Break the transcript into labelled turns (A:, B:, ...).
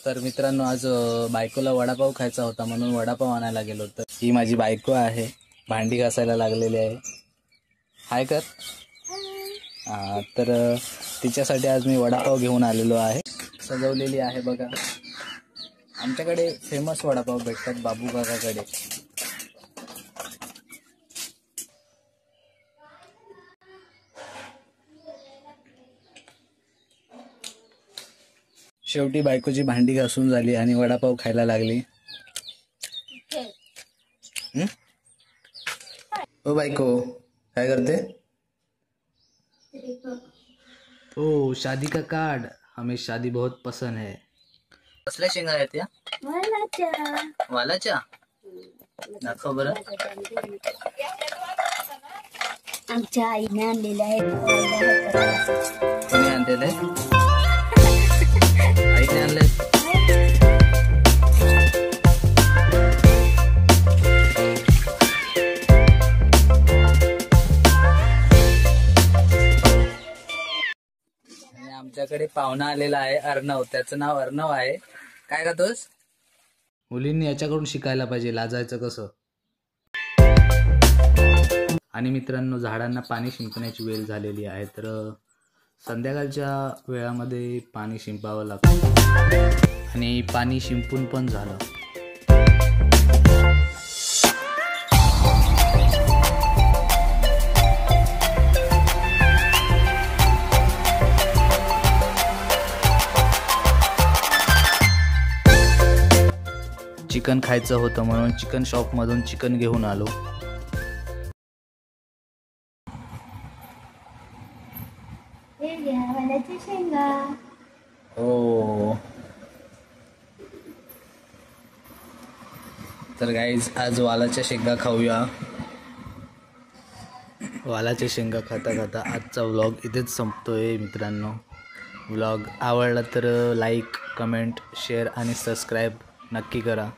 A: तर मित्रांनो आज बायकोला वडापाव खायचा होता म्हणून वडापाव आणायला गेलो. तर ही माझी बायको आहे, भांडी घासायला लागलेली आहे. हाय कर. तर तिच्यासाठी आज मी वडापाव घेऊन आलेलो आहे. सजवलेली आहे बघा. आमच्याकडे फेमस वडापाव भेटतात बाबू काकाकडे. शेवटी बायकोची भांडी घासून झाली आणि वडापाव खायला लागली. ओ बायको काय करते? ओ शादी का कार्ड, हमें शादी बहुत पसंद है. कसल्या शेंगा आहेत या? वालाच्या. दाखव बरं.
B: आमच्या आईने आणलेल्या आहेत.
A: कोणी आणलेलं आहे? आईने आणले. आमच्याकडे पाहुणा आलेला आहे अर्णव. त्याचं नाव अर्णव आहे. काय करतोस? मुलींनी याच्याकडून शिकायला पाहिजे लाजायचं कसं. आणि मित्रांनो झाडांना पाणी शिंपण्याची वेळ झालेली आहे. तर संध्याकाळच्या वेळामध्ये पाणी शिंपावं लागतं आणि पाणी शिंपून पण झालं. चिकन खायचं होतं म्हणून चिकन शॉप मधून चिकन घेऊन आलो. हो तर गाईज आज वालाच्या शेंगा खाऊया. वालाच्या शेंगा खाता खाता आजचा व्लॉग इथेच संपतोय मित्रांनो. व्लॉग आवडला तर लाईक, कमेंट, शेअर आणि सबस्क्राईब नक्की करा.